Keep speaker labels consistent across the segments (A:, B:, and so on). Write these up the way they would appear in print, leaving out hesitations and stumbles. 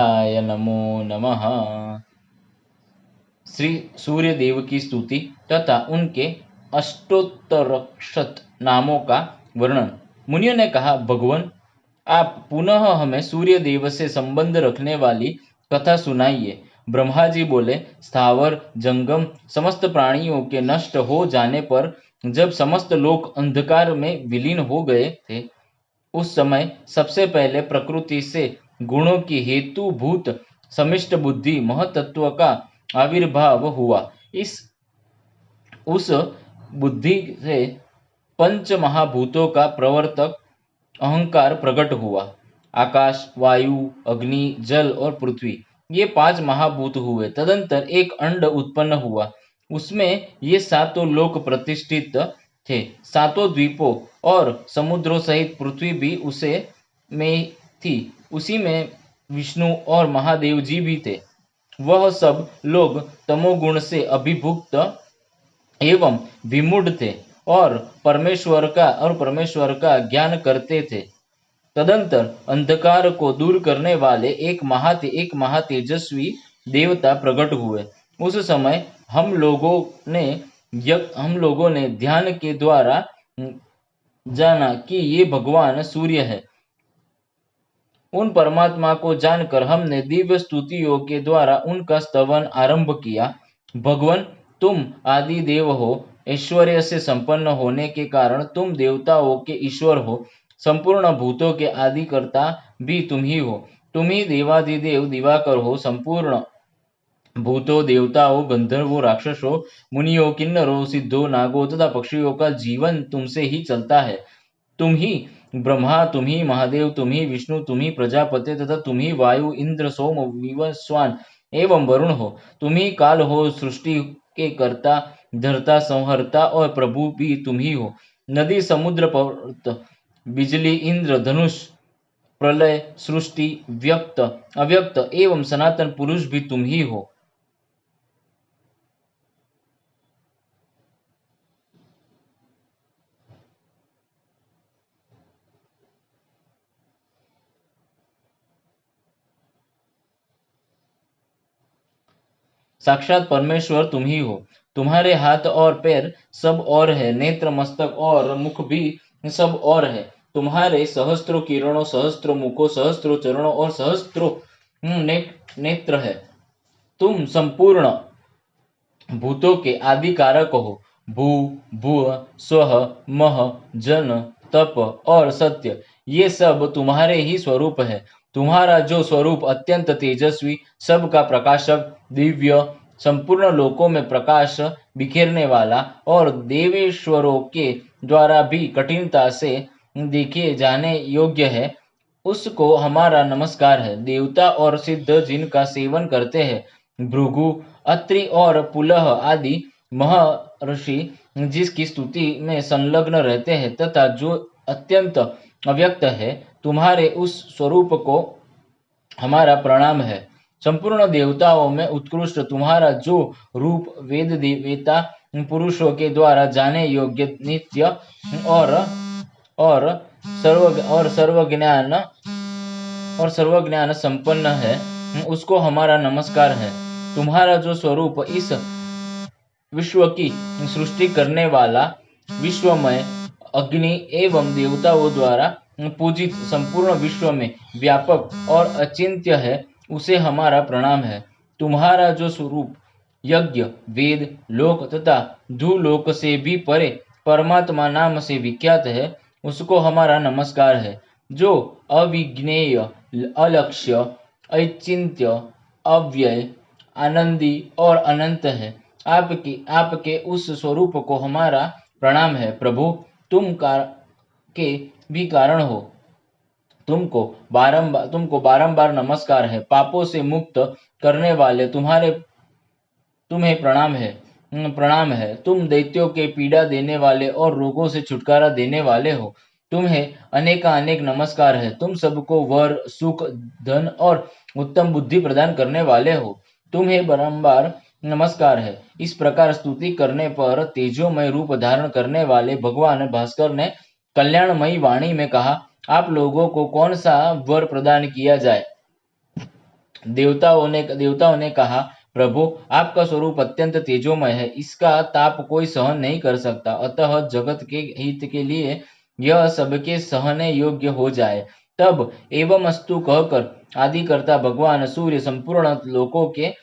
A: आय नमो नमः। श्री सूर्य देव की स्तुति तथा उनके अष्टोत्तरशत नामों का वर्णन। मुनियों ने कहा, भगवान आप पुनः हमें सूर्य देव से संबंध रखने वाली कथा सुनाइए। ब्रह्मा जी बोले, स्थावर जंगम समस्त प्राणियों के नष्ट हो जाने पर जब समस्त लोग अंधकार में विलीन हो गए थे, उस समय सबसे पहले प्रकृति से गुणों की हेतुभूत समिष्ट बुद्धि महतत्व का आविर्भाव हुआ। उस बुद्धि से पंच महाभूतों का प्रवर्तक अहंकार प्रकट हुआ। आकाश, वायु, अग्नि, जल और पृथ्वी ये 5 महाभूत हुए। तदंतर एक अंड उत्पन्न हुआ। उसमें ये सातों लोक प्रतिष्ठित थे। सातों द्वीपों और समुद्रों सहित पृथ्वी भी उसे में थी। उसी में विष्णु और महादेव जी भी थे। वह सब लोग तमोगुण से अभिभुक्त एवं विमूढ़ थे और परमेश्वर का ज्ञान करते थे। तदंतर अंधकार को दूर करने वाले एक महातेजस्वी देवता प्रकट हुए। उस समय हम लोगों ने ध्यान के द्वारा जाना कि ये भगवान सूर्य है। उन परमात्मा को जानकर हमने दिव्य स्तुतियों के द्वारा उनका स्तवन आरंभ किया। भगवान तुम आदि देव हो। ऐश्वर्य से संपन्न होने के कारण तुम देवताओं के ईश्वर हो। संपूर्ण भूतों के आदिकर्ता भी तुम ही हो। तुम ही देवादिदेव दिवाकर हो। संपूर्ण भूतों, देवताओं, गंधर्वों, राक्षसों, मुनियों, किन्नरों, सिद्धों, नागों तथा पक्षियों का जीवन तुमसे ही चलता है। तुम ही ब्रह्मा, तुम ही महादेव, तुम ही विष्णु, तुम ही प्रजापति तथा तुम ही वायु, इंद्र, सोम, विवस्वान एवं वरुण हो। तुम ही काल हो, सृष्टि के कर्ता, धर्ता, संहर्ता और प्रभु भी तुम ही हो। नदी, समुद्र, पर्वत, बिजली, इंद्र, धनुष, प्रलय, सृष्टि, व्यक्त, अव्यक्त एवं सनातन पुरुष भी तुम ही हो। साक्षात परमेश्वर तुम ही हो। तुम्हारे हाथ और पैर सब और है, नेत्र, मस्तक और मुख भी सब और है। तुम्हारे सहस्त्रों किरणों, सहस्त्रों मुखों, सहस्त्रों चरणों और सहस्त्रों नेत्र है। तुम संपूर्ण भूतों के आदि कारक हो। भू, भुव, स्वः, मह, जन, तप और सत्य ये सब तुम्हारे ही स्वरूप है। तुम्हारा जो स्वरूप अत्यंत तेजस्वी, सबका प्रकाशक, दिव्य, संपूर्ण लोकों में प्रकाश बिखेरने वाला और देवेश्वरों के द्वारा भी कठिनता से देखे जाने योग्य है, उसको हमारा नमस्कार है। देवता और सिद्ध जिनका सेवन करते हैं, भृगु, अत्रि और पुलह आदि महर्षि जिसकी स्तुति में संलग्न रहते हैं तथा जो अत्यंत अव्यक्त है, तुम्हारे उस स्वरूप को हमारा प्रणाम है। संपूर्ण देवताओं में उत्कृष्ट तुम्हारा जो रूप वेद देवता पुरुषों के द्वारा जाने योग्य, नित्य और सर्वज्ञान संपन्न है, उसको हमारा नमस्कार है। तुम्हारा जो स्वरूप इस विश्व की सृष्टि करने वाला, विश्वमय, अग्नि एवं देवताओं द्वारा पूजित, संपूर्ण विश्व में व्यापक और अचिंत्य है, उसे हमारा प्रणाम है। तुम्हारा जो स्वरूप यज्ञ, वेद, लोक तथा धूलोक से भी परे परमात्मा नाम से विख्यात है, उसको हमारा नमस्कार है। जो अविज्ञेय, अलक्ष्य, अचिंत्य, अव्यय, आनंदी और अनंत है, आपके उस स्वरूप को हमारा प्रणाम है। प्रभु तुम के भी कारण हो। तुमको बारंबार नमस्कार है। पापों से मुक्त करने वाले तुम्हें प्रणाम है। तुम दैत्यों के पीड़ा देने वाले और रोगों से छुटकारा देने वाले हो। तुम्हें अनेक नमस्कार है। तुम सबको वर, सुख, धन और उत्तम बुद्धि प्रदान करने वाले हो। तुम्हें बारंबार नमस्कार है। इस प्रकार स्तुति करने पर तेजोमय रूप धारण करने वाले भगवान भास्कर ने कल्याणमयी वाणी में कहा, आप लोगों को कौन सा वर प्रदान किया जाए। देवताओं ने कहा, प्रभु आपका स्वरूप अत्यंत तेजोमय है, इसका ताप कोई सहन नहीं कर सकता, अतः जगत के हित के लिए यह सबके सहने योग्य हो जाए। तब एवं अस्तु कहकर आदिकर्ता भगवान सूर्य संपूर्ण लोकों के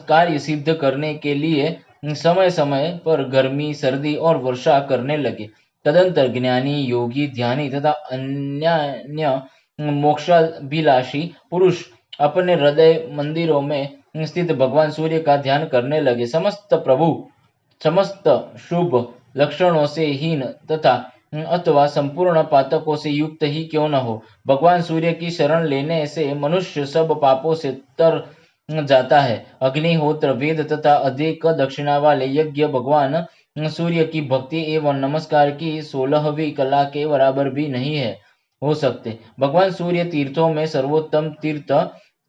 A: कार्य सिद्ध करने के लिए समय समय पर गर्मी, सर्दी और वर्षा करने लगे। तदंतर ज्ञानी, योगी, ध्यानी तथा अन्य मोक्षाभिलाषी पुरुष अपने हृदय मंदिरों में स्थित भगवान सूर्य का ध्यान करने लगे। समस्त शुभ लक्षणों से हीन तथा अथवा संपूर्ण पातकों से युक्त ही क्यों न हो, भगवान सूर्य की शरण लेने से मनुष्य सब पापों से तर जाता है। अग्निहोत्र, वेद तथा अधिक दक्षिणा वाले यज्ञ भगवान सूर्य की भक्ति एवं नमस्कार की 16वीं कला के बराबर भी नहीं है हो सकते। भगवान सूर्य तीर्थों में सर्वोत्तम तीर्थ,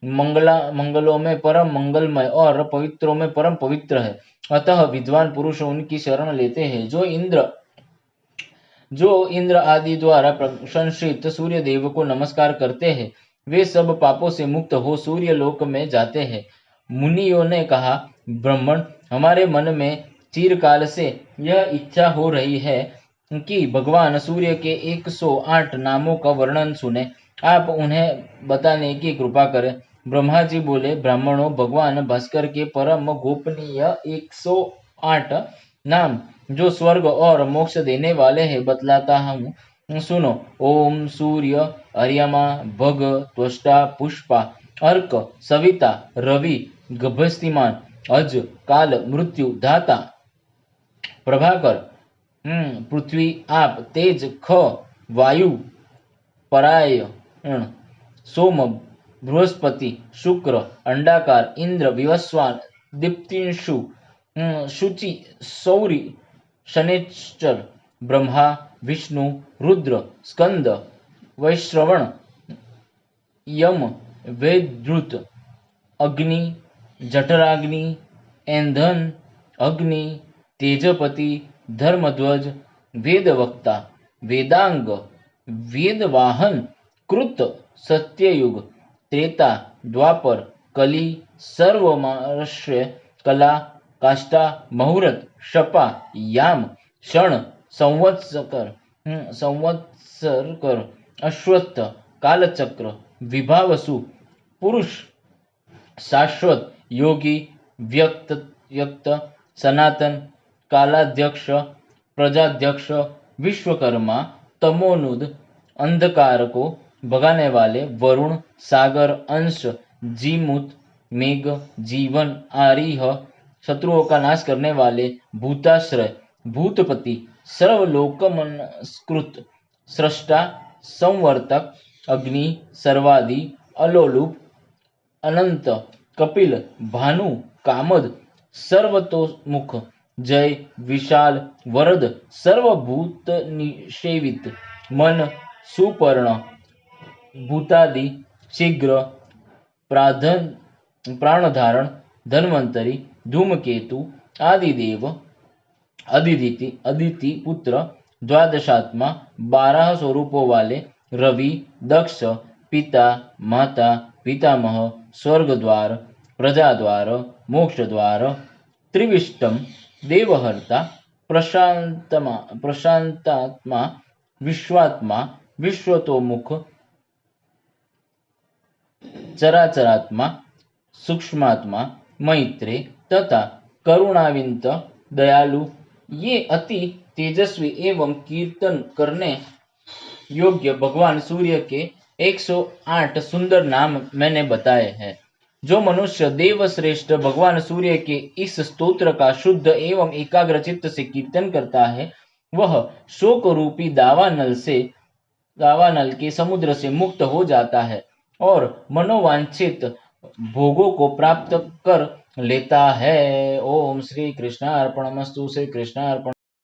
A: मंगलों में परम मंगलमय और पवित्रों में परम पवित्र है। अतः विद्वान पुरुष उनकी शरण लेते हैं। जो इंद्र आदि द्वारा प्रशंसित सूर्य देव को नमस्कार करते हैं, वे सब पापों से मुक्त हो सूर्य लोक में जाते हैं। मुनियों ने कहा, ब्राह्मण, हमारे मन में चिरकाल से यह इच्छा हो रही है कि भगवान सूर्य के 108 नामों का वर्णन सुने, आप उन्हें बताने की कृपा करें। ब्रह्मा जी बोले, ब्राह्मणों, भगवान भास्कर के परम गोपनीय 108 नाम जो स्वर्ग और मोक्ष देने वाले हैं बतलाता हूँ, सुनो। ओम सूर्य, अर्यमा, भग, त्वष्टा, पुष्पा, अर्क, सविता, रवि, गभस्तिमान, अज, काल, मृत्यु, धाता, प्रभाकर, पृथ्वी, आप, तेज, ख, वायु, परायण, सोम, बृहस्पति, शुक्र, अंडाकार, इंद्र, विवस्वान, दीप्तिंशु, शुचि, सौरी, शनेश्चर, ब्रह्मा, विष्णु, रुद्र, स्कंद, वैश्रवण, यम, वेदृत, अग्नि, जठराग्नि, ऐंधन अग्नि, तेजपति, धर्मध्वज, वेदवक्ता, वेदांग, वेदवाहन, कृत, सत्ययुग, त्रेता, द्वापर, कली, सर्वमर्ष्य, कला, काष्ठा, मुहूर्त, शपा, याम, क्षण, संवत्सर, अश्वत्थ, कालचक्र, विभावसु, पुरुष, शाश्वत, योगी, व्यक्त, सनातन, कालाध्यक्ष, प्रजाध्यक्ष, विश्वकर्मा, तमोनुद, अंधकार को भगाने वाले, वरुण, सागर, अंश, जीमुत, मेघ, जीवन, आरिह, शत्रुओं का नाश करने वाले, भूताश्रय, भूतपति, सर्वलोकमनस्कृत, सृष्टा, संवर्तक, अग्नि, सर्वादि, अलोलुप, अनंत, कपिल, भानु, कामद, सर्वतोमुख, जय, विशाल, वरद, सर्वभूत निषेवित, मन, सुपर्ण, भूतादि, शीघ्र, प्राणधारण, धन्वंतरी, धूमकेतु, आदिदेव, अदिति पुत्र, द्वादशात्मा, 12 स्वरूपों वाले, रवि, दक्ष, पिता, माता, पितामह, स्वर्ग द्वार, प्रजा द्वार, मोक्ष द्वार, त्रिविष्टम, देवहर्ता, प्रशांतात्मा, विश्वात्मा, विश्वतोमुख, चराचरात्मा, सूक्ष्मात्मा, मैत्रे तथा करुणाविंत, दयालु, ये अति तेजस्वी एवं कीर्तन करने योग्य भगवान सूर्य के 108 सुंदर नाम मैंने बताए हैं। जो मनुष्य देवश्रेष्ठ भगवान सूर्य के इस स्तोत्र का शुद्ध एवं एकाग्र चित्त से कीर्तन करता है, वह शोक रूपी दावानल के समुद्र से मुक्त हो जाता है और मनोवांछित भोगों को प्राप्त कर लेता है। ओम श्री कृष्णार्पणमस्तु। श्री कृष्णार्पण।